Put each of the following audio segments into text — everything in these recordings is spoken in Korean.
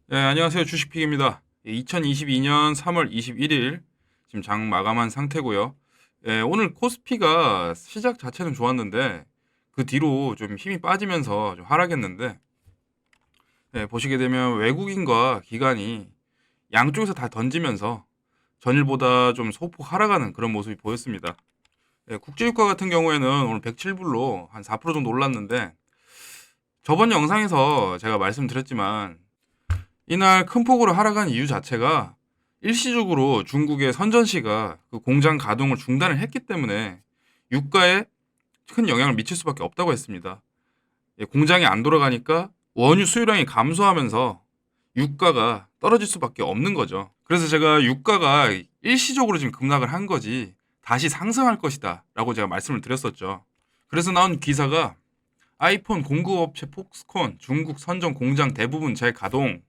네, 안녕하세요. 주식픽입니다. 2022년 3월 21일 지금 장 마감한 상태고요. 오늘 코스피가 시작 자체는 좋았는데 그 뒤로 좀 힘이 빠지면서 좀 하락했는데 보시게 되면 외국인과 기관이 양쪽에서 다 던지면서 전일보다 좀 소폭 하락하는 그런 모습이 보였습니다. 국제유가 같은 경우에는 오늘 107불로 한 4% 정도 올랐는데 저번 영상에서 제가 말씀드렸지만 이날 큰 폭으로 하락한 이유 자체가 일시적으로 중국의 선전시가 그 공장 가동을 중단을 했기 때문에 유가에 큰 영향을 미칠 수밖에 없다고 했습니다. 공장이 안 돌아가니까 원유 수요량이 감소하면서 유가가 떨어질 수밖에 없는 거죠. 그래서 제가 유가가 일시적으로 지금 급락을 한 거지 다시 상승할 것이다 라고 제가 말씀을 드렸었죠. 그래서 나온 기사가 아이폰 공급업체 폭스콘 중국 선전 공장 대부분 재가동,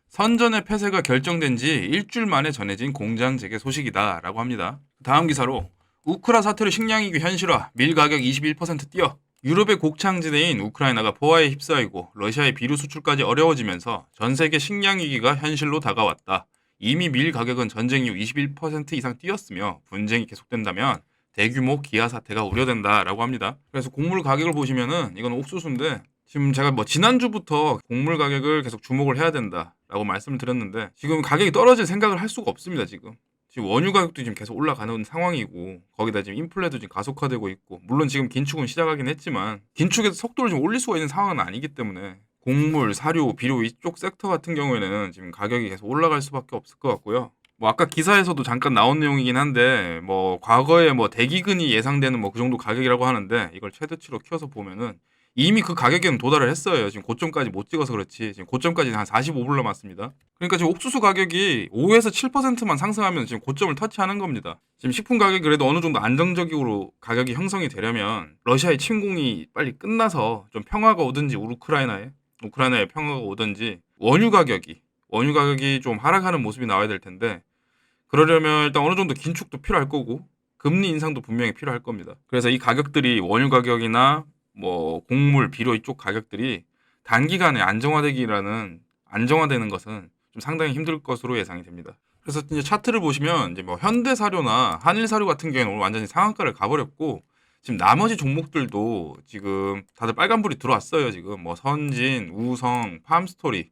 선전의 폐쇄가 결정된 지 일주일 만에 전해진 공장 재개 소식이다라고 합니다. 다음 기사로 우크라 사태로 식량위기 현실화, 밀 가격 21% 뛰어. 유럽의 곡창지대인 우크라이나가 포화에 휩싸이고 러시아의 비료 수출까지 어려워지면서 전 세계 식량위기가 현실로 다가왔다. 이미 밀 가격은 전쟁 이후 21% 이상 뛰었으며 분쟁이 계속된다면 대규모 기아 사태가 우려된다라고 합니다. 그래서 곡물 가격을 보시면은 이건 옥수수인데 지금 제가 뭐 지난주부터 곡물 가격을 계속 주목을 해야 된다라고 말씀을 드렸는데 지금 가격이 떨어질 생각을 할 수가 없습니다. 지금 원유 가격도 지금 계속 올라가는 상황이고 거기다 지금 인플레도 지금 가속화되고 있고 물론 지금 긴축은 시작하긴 했지만 긴축에서 속도를 좀 올릴 수가 있는 상황은 아니기 때문에 곡물, 사료, 비료 이쪽 섹터 같은 경우에는 지금 가격이 계속 올라갈 수밖에 없을 것 같고요. 뭐 아까 기사에서도 잠깐 나온 내용이긴 한데 뭐 과거에 뭐 대기근이 예상되는 뭐 그 정도 가격이라고 하는데 이걸 최대치로 키워서 보면은 이미 그 가격에는 도달을 했어요. 지금 고점까지 못 찍어서 그렇지. 지금 고점까지는 한 45불 남았습니다. 그러니까 지금 옥수수 가격이 5에서 7%만 상승하면 지금 고점을 터치하는 겁니다. 지금 식품 가격이 그래도 어느 정도 안정적으로 가격이 형성이 되려면 러시아의 침공이 빨리 끝나서 좀 평화가 오든지 우크라이나에 평화가 오든지 원유 가격이 좀 하락하는 모습이 나와야 될 텐데 그러려면 일단 어느 정도 긴축도 필요할 거고 금리 인상도 분명히 필요할 겁니다. 그래서 이 가격들이 원유 가격이나 뭐 곡물, 비료 이쪽 가격들이 단기간에 안정화되는 것은 좀 상당히 힘들 것으로 예상이 됩니다. 그래서 이제 차트를 보시면 이제 뭐 현대사료나 한일사료 같은 경우에는 오늘 완전히 상한가를 가버렸고 지금 나머지 종목들도 지금 다들 빨간불이 들어왔어요. 지금 뭐 선진, 우성, 팜스토리,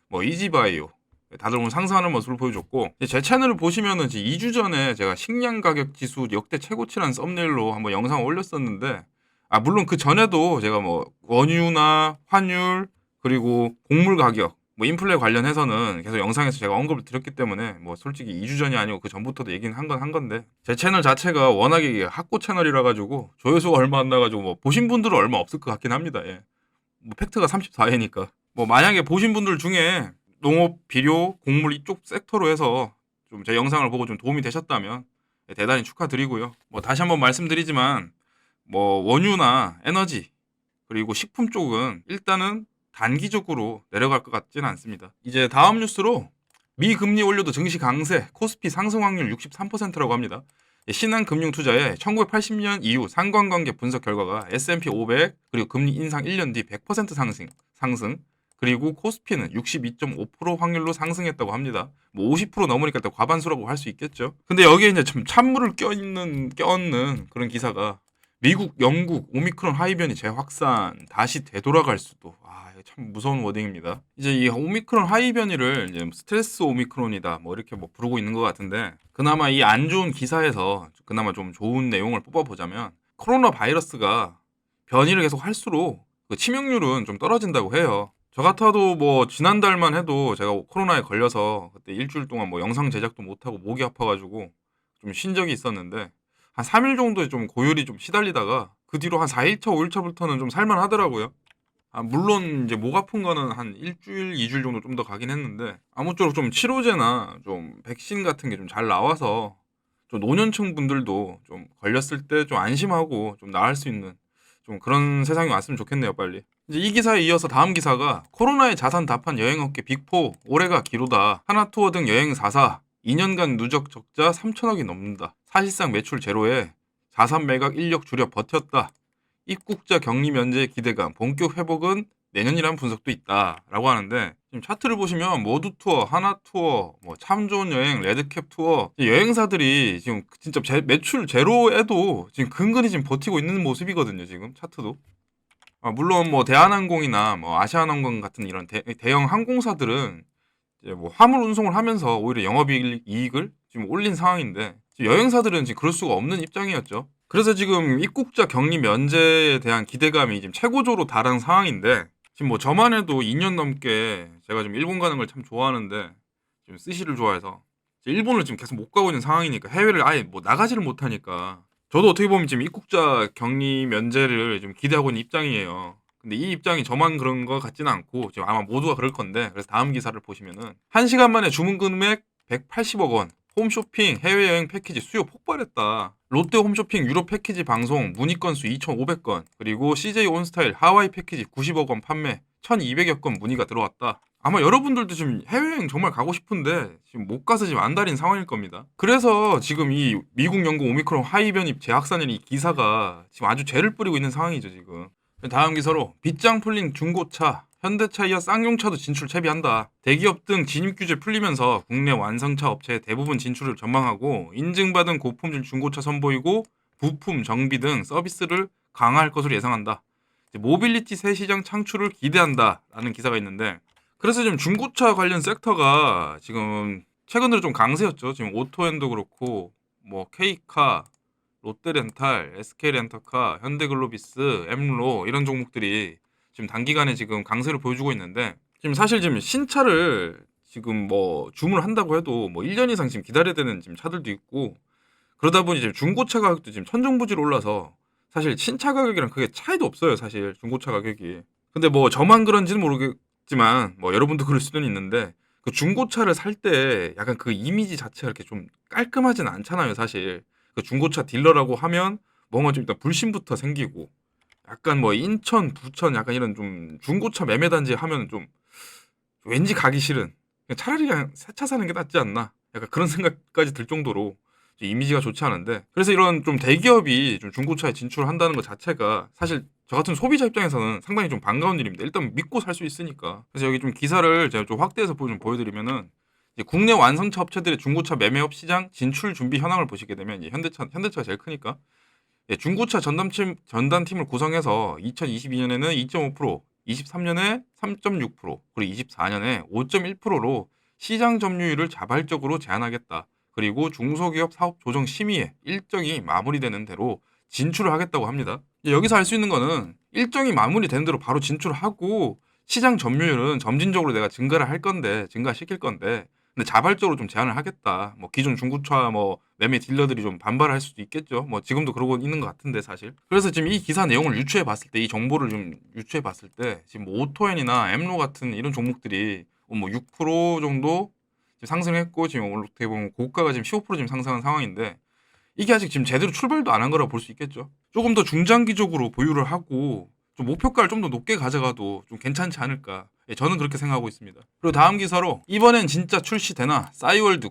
뭐 이지바이오 다들 오늘 상승하는 모습을 보여줬고 제 채널을 보시면은 2주 전에 제가 식량 가격 지수 역대 최고치라는 썸네일로 한번 영상을 올렸었는데 물론 그 전에도 제가 뭐 원유나 환율 그리고 곡물 가격 뭐 인플레 관련해서는 계속 영상에서 제가 언급을 드렸기 때문에 뭐 솔직히 2주 전이 아니고 그 전부터도 얘기는 한 건데 제 채널 자체가 워낙에 학고 채널이라 가지고 조회수가 얼마 안 나가지고 뭐 보신 분들은 얼마 없을 것 같긴 합니다. 예. 뭐 팩트가 34회니까 뭐 만약에 보신 분들 중에 농업, 비료, 곡물 이쪽 섹터로 해서 좀 제 영상을 보고 좀 도움이 되셨다면 대단히 축하드리고요. 뭐 다시 한번 말씀드리지만 뭐 원유나 에너지 그리고 식품 쪽은 일단은 단기적으로 내려갈 것 같지는 않습니다. 이제 다음 뉴스로 미 금리 올려도 증시 강세, 코스피 상승 확률 63%라고 합니다. 신한금융투자의 1980년 이후 상관관계 분석 결과가 S&P 500 그리고 금리 인상 1년 뒤 100% 상승 그리고 코스피는 62.5% 확률로 상승했다고 합니다. 뭐 50% 넘으니까 또 과반수라고 할 수 있겠죠. 근데 여기에 이제 좀 찬물을 껴얹는 그런 기사가 미국, 영국 오미크론 하이변이 재확산 다시 되돌아갈 수도. 이거 참 무서운 워딩입니다. 이제 이 오미크론 하이변이를 이제 스트레스 오미크론이다 뭐 이렇게 뭐 부르고 있는 것 같은데 그나마 이 안 좋은 기사에서 그나마 좀 좋은 내용을 뽑아보자면 코로나 바이러스가 변이를 계속 할수록 그 치명률은 좀 떨어진다고 해요. 저 같아도 뭐 지난달만 해도 제가 코로나에 걸려서 그때 일주일 동안 뭐 영상 제작도 못하고 목이 아파가지고 좀 쉰 적이 있었는데 한 3일 정도 좀 고열이 좀 시달리다가 그 뒤로 한 4일차, 5일차부터는 좀 살만 하더라고요. 물론 이제 목 아픈 거는 한 일주일, 2주일 정도 좀 더 가긴 했는데 아무쪼록 좀 치료제나 좀 백신 같은 게 좀 잘 나와서 좀 노년층 분들도 좀 걸렸을 때 좀 안심하고 좀 나을 수 있는 좀 그런 세상이 왔으면 좋겠네요, 빨리. 이제 이 기사에 이어서 다음 기사가 코로나에 자산 답한 여행업계 빅4 올해가 기로다. 하나투어 등 여행 4사 2년간 누적 적자 3천억이 넘는다. 사실상 매출 제로에 자산 매각 인력 줄여 버텼다. 입국자 격리 면제 기대감, 본격 회복은 내년이라는 분석도 있다라고 하는데 지금 차트를 보시면 모두 투어, 하나 투어, 뭐 참 좋은 여행, 레드캡 투어 여행사들이 지금 진짜 매출 제로에도 지금 근근히 지금 버티고 있는 모습이거든요. 지금 차트도. 물론 뭐 대한항공이나 뭐 아시아나항공 같은 이런 대형 항공사들은 이제 뭐 화물 운송을 하면서 오히려 영업이익을 지금 올린 상황인데 지금 여행사들은 지금 그럴 수가 없는 입장이었죠. 그래서 지금 입국자 격리 면제에 대한 기대감이 지금 최고조로 달한 상황인데 지금 뭐 저만 해도 2년 넘게 제가 좀 일본 가는 걸 참 좋아하는데 지금 스시를 좋아해서 일본을 지금 계속 못 가고 있는 상황이니까 해외를 아예 뭐 나가지를 못하니까 저도 어떻게 보면 지금 입국자 격리 면제를 좀 기대하고 있는 입장이에요. 근데 이 입장이 저만 그런 것 같지는 않고 지금 아마 모두가 그럴 건데 그래서 다음 기사를 보시면은 1시간 만에 주문 금액 180억 원 홈쇼핑 해외여행 패키지 수요 폭발했다. 롯데 홈쇼핑 유럽 패키지 방송 문의 건수 2,500건 그리고 CJ 온스타일 하와이 패키지 90억 원 판매 1,200여 건 문의가 들어왔다. 아마 여러분들도 지금 해외여행 정말 가고 싶은데 지금 못 가서 지금 안달인 상황일 겁니다. 그래서 지금 이 미국, 영국 오미크론 하이 변이 재확산인 이 기사가 지금 아주 죄를 뿌리고 있는 상황이죠 지금. 다음 기사로 빗장 풀린 중고차 현대차 이어 쌍용차도 진출 채비한다. 대기업 등 진입 규제 풀리면서 국내 완성차 업체의 대부분 진출을 전망하고 인증받은 고품질 중고차 선보이고 부품, 정비 등 서비스를 강화할 것으로 예상한다. 모빌리티 새 시장 창출을 기대한다라는 기사가 있는데 그래서 지금 중고차 관련 섹터가 지금 최근 들어 좀 강세였죠. 지금 오토엔도 그렇고 뭐 K카, 롯데렌탈, SK렌터카, 현대글로비스, 엠로 이런 종목들이 지금 단기간에 지금 강세를 보여주고 있는데 지금 사실 지금 신차를 지금 뭐 주문을 한다고 해도 뭐 1년 이상 지금 기다려야 되는 지금 차들도 있고 그러다 보니 지금 중고차 가격도 지금 천정부지로 올라서 사실 신차 가격이랑 크게 차이도 없어요. 사실 중고차 가격이. 근데 뭐 저만 그런지는 모르겠지만 뭐 여러분도 그럴 수는 있는데 그 중고차를 살 때 약간 그 이미지 자체가 이렇게 좀 깔끔하진 않잖아요. 사실. 그 중고차 딜러라고 하면 뭔가 좀 일단 불신부터 생기고 약간 뭐 인천, 부천 약간 이런 좀 중고차 매매 단지 하면 좀 왠지 가기 싫은 그냥 차라리 그냥 새 차 사는 게 낫지 않나 약간 그런 생각까지 들 정도로 이미지가 좋지 않은데 그래서 이런 좀 대기업이 좀 중고차에 진출한다는 것 자체가 사실 저 같은 소비자 입장에서는 상당히 좀 반가운 일입니다. 일단 믿고 살 수 있으니까. 그래서 여기 좀 기사를 제가 좀 확대해서 좀 보여드리면은 이제 국내 완성차 업체들의 중고차 매매업 시장 진출 준비 현황을 보시게 되면 이제 현대차가 제일 크니까 중고차 전담팀을 구성해서 2022년에는 2.5%, 23년에 3.6%, 그리고 24년에 5.1%로 시장 점유율을 자발적으로 제한하겠다. 그리고 중소기업 사업 조정 심의에 일정이 마무리되는 대로 진출을 하겠다고 합니다. 여기서 알 수 있는 거는 일정이 마무리되는 대로 바로 진출하고 시장 점유율은 점진적으로 내가 증가시킬 건데 근데 자발적으로 좀 제한을 하겠다. 뭐 기존 중고차 뭐 매매 딜러들이 좀 반발할 수도 있겠죠. 뭐 지금도 그러고 있는 것 같은데 사실. 그래서 지금 이 기사 내용을 유추해 봤을 때 이 정보를 좀 유추해 봤을 때 지금 뭐 오토엔이나 엠로 같은 이런 종목들이 뭐 6% 정도 지금 상승했고 지금 어떻게 보면 고가가 지금 15% 지금 상승한 상황인데 이게 아직 지금 제대로 출발도 안 한 거라 볼 수 있겠죠. 조금 더 중장기적으로 보유를 하고 좀 목표가를 좀 더 높게 가져가도 좀 괜찮지 않을까. 저는 그렇게 생각하고 있습니다. 그리고 다음 기사로 이번엔 진짜 출시되나 싸이월드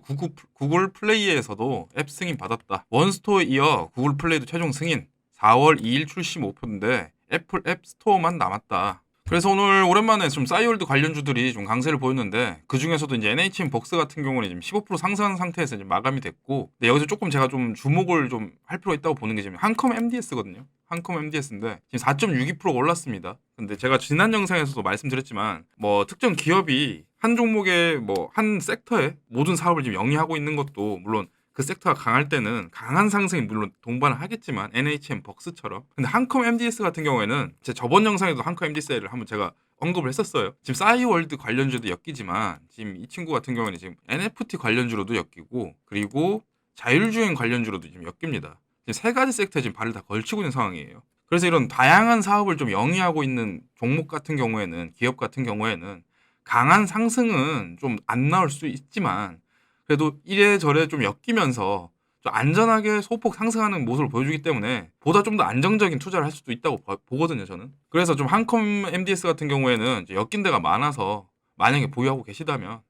구글 플레이에서도 앱 승인 받았다. 원스토어에 이어 구글 플레이도 최종 승인 4월 2일 출시 목표인데 애플 앱 스토어만 남았다. 그래서 오늘 오랜만에 좀 싸이월드 관련주들이 좀 강세를 보였는데 그 중에서도 이제 NHN 벅스 같은 경우는 지금 15% 상승한 상태에서 이제 마감이 됐고, 근데 여기서 조금 제가 좀 주목을 좀 할 필요가 있다고 보는 게 지금 한컴 MDS거든요. 한컴 MDS인데 지금 4.62% 올랐습니다. 근데 제가 지난 영상에서도 말씀드렸지만 뭐 특정 기업이 한 종목의 뭐 한 섹터의 모든 사업을 지금 영위하고 있는 것도 물론 그 섹터가 강할 때는 강한 상승이 물론 동반을 하겠지만 NHN 벅스처럼. 근데 한컴 MDS 같은 경우에는 제 저번 영상에도 한컴 MDS를 한번 제가 언급을 했었어요. 지금 싸이월드 관련주도 엮이지만 지금 이 친구 같은 경우에는 지금 NFT 관련주로도 엮이고 그리고 자율주행 관련주로도 지금 엮입니다. 지금 세 가지 섹터에 지금 발을 다 걸치고 있는 상황이에요. 그래서 이런 다양한 사업을 좀 영위하고 있는 종목 같은 경우에는 기업 같은 경우에는 강한 상승은 좀 안 나올 수 있지만 그래도 이래저래 좀 엮이면서 좀 안전하게 소폭 상승하는 모습을 보여주기 때문에 보다 좀 더 안정적인 투자를 할 수도 있다고 보거든요, 저는. 그래서 좀 한컴 MDS 같은 경우에는 이제 엮인 데가 많아서 만약에 보유하고 계시다면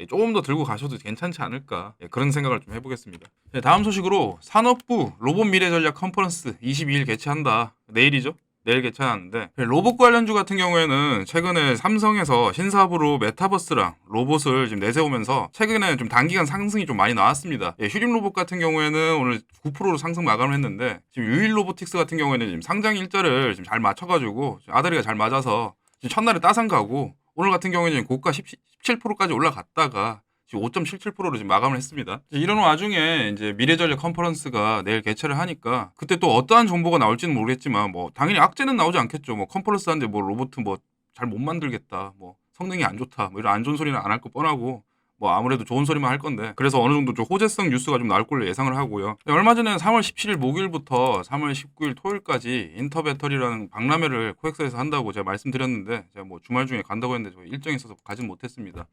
조금 더 들고 가셔도 괜찮지 않을까 그런 생각을 좀 해보겠습니다. 다음 소식으로 산업부 로봇 미래 전략 컨퍼런스 22일 개최한다. 내일이죠. 내일 개최하는데, 로봇 관련주 같은 경우에는 최근에 삼성에서 신사업으로 메타버스랑 로봇을 지금 내세우면서 최근에 좀 단기간 상승이 좀 많이 나왔습니다. 휴림 로봇 같은 경우에는 오늘 9%로 상승 마감을 했는데, 지금 유일 로보틱스 같은 경우에는 지금 상장 일자를 지금 잘 맞춰가지고 아다리가 잘 맞아서 지금 첫날에 따상 가고, 오늘 같은 경우에는 고가 17%까지 올라갔다가 지금 5.77%로 지금 마감을 했습니다. 이런 와중에 이제 미래전략 컨퍼런스가 내일 개최를 하니까 그때 또 어떠한 정보가 나올지는 모르겠지만 뭐 당연히 악재는 나오지 않겠죠. 뭐 컨퍼런스 하는데 뭐 로봇 뭐 잘 못 만들겠다, 뭐 성능이 안 좋다, 뭐 이런 안 좋은 소리는 안 할 거 뻔하고, 뭐 아무래도 좋은 소리만 할 건데, 그래서 어느 정도 좀 호재성 뉴스가 좀 나올 걸로 예상을 하고요. 얼마 전에 3월 17일 목요일부터 3월 19일 토요일까지 인터배터리라는 박람회를 코엑스에서 한다고 제가 말씀드렸는데, 제가 뭐 주말 중에 간다고 했는데 저 일정이 있어서 가진 못했습니다.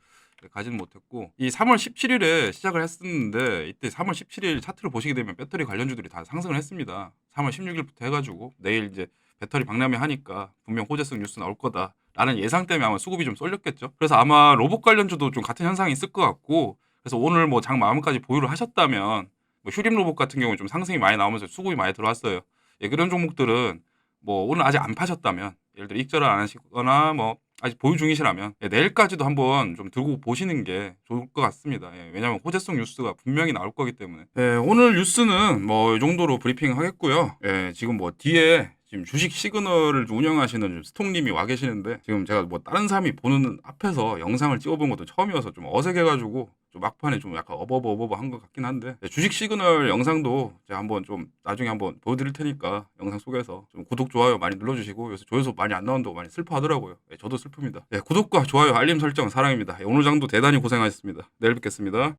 가지는 못했고, 이 3월 17일에 시작을 했었는데 이때 3월 17일 차트를 보시게 되면 배터리 관련주들이 다 상승을 했습니다. 3월 16일부터 해가지고 내일 이제 배터리 박람회 하니까 분명 호재성 뉴스 나올 거다라는 예상 때문에 아마 수급이 좀 쏠렸겠죠. 그래서 아마 로봇 관련주도 좀 같은 현상이 있을 것 같고, 그래서 오늘 뭐 장 마감까지 보유를 하셨다면 뭐 휴림 로봇 같은 경우는 좀 상승이 많이 나오면서 수급이 많이 들어왔어요. 그런 종목들은 뭐 오늘 아직 안 파셨다면, 예를 들어 익절을 안 하시거나 뭐 아직 보유 중이시라면 내일까지도 한번 좀 들고 보시는 게 좋을 것 같습니다. 왜냐하면 호재성 뉴스가 분명히 나올 거기 때문에. 오늘 뉴스는 뭐 이 정도로 브리핑 하겠고요. 지금 뭐 뒤에 지금 주식 시그널을 운영하시는 스톡님이 와 계시는데, 지금 제가 뭐 다른 사람이 보는 앞에서 영상을 찍어본 것도 처음이어서 좀 어색해가지고 좀 막판에 좀 약간 어버버버버 한 것 같긴 한데, 주식 시그널 영상도 제가 한번 좀 나중에 한번 보여드릴 테니까 영상 속에서 좀 구독 좋아요 많이 눌러주시고, 요새 조회수 많이 안 나온다고 많이 슬퍼하더라고요. 저도 슬픕니다. 구독과 좋아요 알림 설정 사랑입니다. 오늘 장도 대단히 고생하셨습니다. 내일 뵙겠습니다.